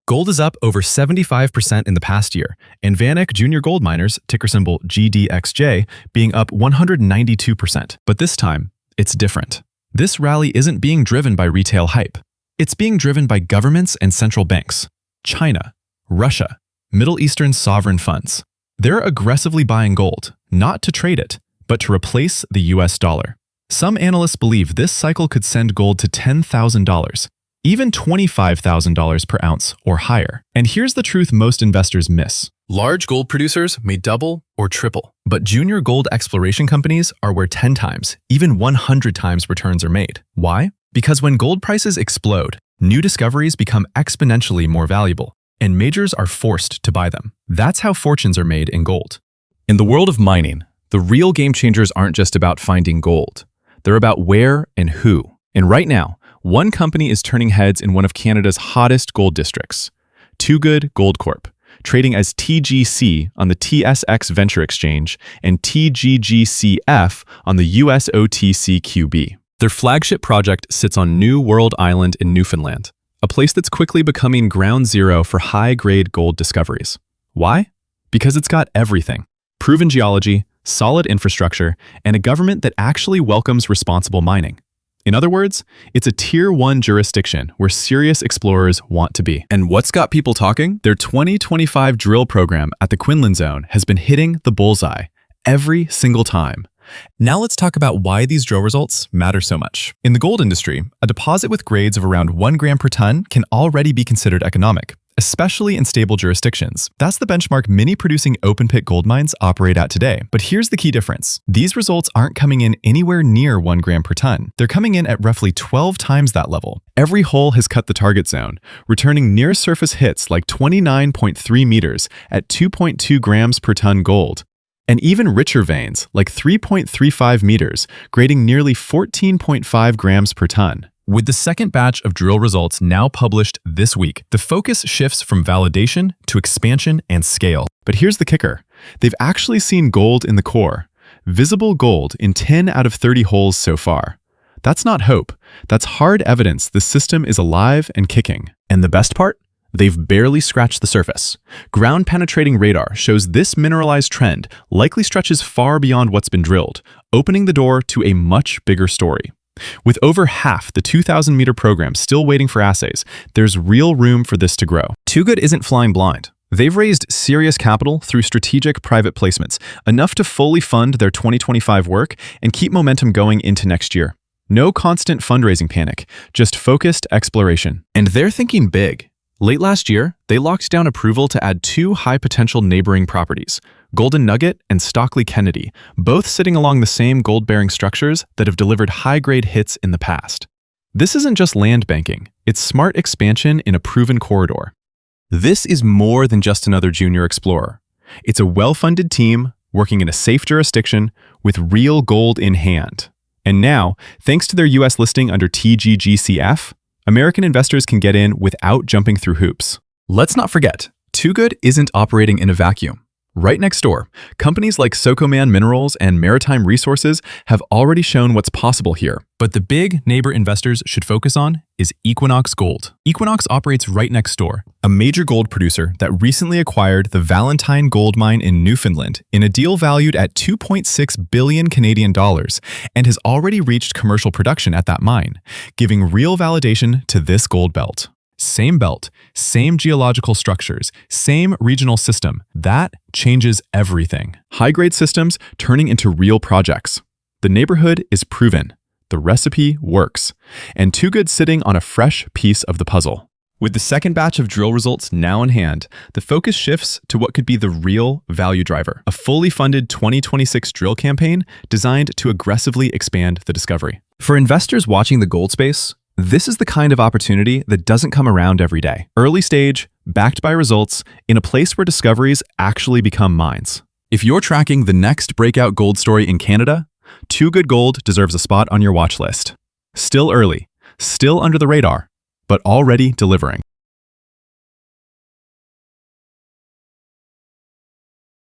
Gold is up over 75% in the past year, and VanEck Junior Gold Miners, ticker symbol GDXJ, being up 192%. But this time, it's different. This rally isn't being driven by retail hype. It's being driven by governments and central banks. China, Russia, Middle Eastern sovereign funds. They're aggressively buying gold, not to trade it, but to replace the US dollar. Some analysts believe this cycle could send gold to $10,000, even $25,000 per ounce or higher. And here's the truth most investors miss. Large gold producers may double or triple, but junior gold exploration companies are where 10 times, even 100 times returns are made. Why? Because when gold prices explode, new discoveries become exponentially more valuable, and majors are forced to buy them. That's how fortunes are made in gold. In the world of mining, the real game changers aren't just about finding gold. They're about where and who. And right now, one company is turning heads in one of Canada's hottest gold districts, Toogood Gold Corp, trading as TGC on the TSX Venture Exchange and TGGCF on the US OTCQB. Their flagship project sits on New World Island in Newfoundland, a place that's quickly becoming ground zero for high-grade gold discoveries. Why? Because it's got everything: proven geology, solid infrastructure, and a government that actually welcomes responsible mining. In other words, it's a Tier 1 jurisdiction where serious explorers want to be. And what's got people talking? Their 2025 drill program at the Quinlan zone has been hitting the bullseye every single time. Now let's talk about why these drill results matter so much. In the gold industry, a deposit with grades of around 1 gram per ton can already be considered economic, especially in stable jurisdictions. That's the benchmark many producing open-pit gold mines operate at today. But here's the key difference. These results aren't coming in anywhere near 1 gram per ton. They're coming in at roughly 12 times that level. Every hole has cut the target zone, returning near-surface hits like 29.3 meters at 2.2 grams per ton gold. And even richer veins, like 3.35 meters, grading nearly 14.5 grams per ton. With the second batch of drill results now published this week, the focus shifts from validation to expansion and scale. But here's the kicker. They've actually seen gold in the core, visible gold in 10 out of 30 holes so far. That's not hope. That's hard evidence the system is alive and kicking. And the best part? They've barely scratched the surface. Ground-penetrating radar shows this mineralized trend likely stretches far beyond what's been drilled, opening the door to a much bigger story. With over half the 2,000-meter program still waiting for assays, there's real room for this to grow. Toogood isn't flying blind. They've raised serious capital through strategic private placements, enough to fully fund their 2025 work and keep momentum going into next year. No constant fundraising panic, just focused exploration. And they're thinking big. Late last year, they locked down approval to add 2 high-potential neighboring properties, Golden Nugget and Stockley Kennedy, both sitting along the same gold-bearing structures that have delivered high-grade hits in the past. This isn't just land banking, it's smart expansion in a proven corridor. This is more than just another junior explorer. It's a well-funded team working in a safe jurisdiction with real gold in hand. And now, thanks to their US listing under TGGCF, American investors can get in without jumping through hoops. Let's not forget, Toogood isn't operating in a vacuum. Right next door, companies like Sokoman Minerals and Maritime Resources have already shown what's possible here. But the big neighbor investors should focus on is Equinox Gold. Equinox operates right next door, a major gold producer that recently acquired the Valentine Gold Mine in Newfoundland in a deal valued at 2.6 billion Canadian dollars and has already reached commercial production at that mine, giving real validation to this gold belt. Same belt, same geological structures, same regional system. That changes everything. High-grade systems turning into real projects. The neighborhood is proven. The recipe works. And Toogood sitting on a fresh piece of the puzzle. With the second batch of drill results now in hand, the focus shifts to what could be the real value driver, a fully funded 2026 drill campaign designed to aggressively expand the discovery. For investors watching the gold space, this is the kind of opportunity that doesn't come around every day. Early stage, backed by results, in a place where discoveries actually become mines. If you're tracking the next breakout gold story in Canada, Toogood Gold deserves a spot on your watch list. Still early, still under the radar, but already delivering.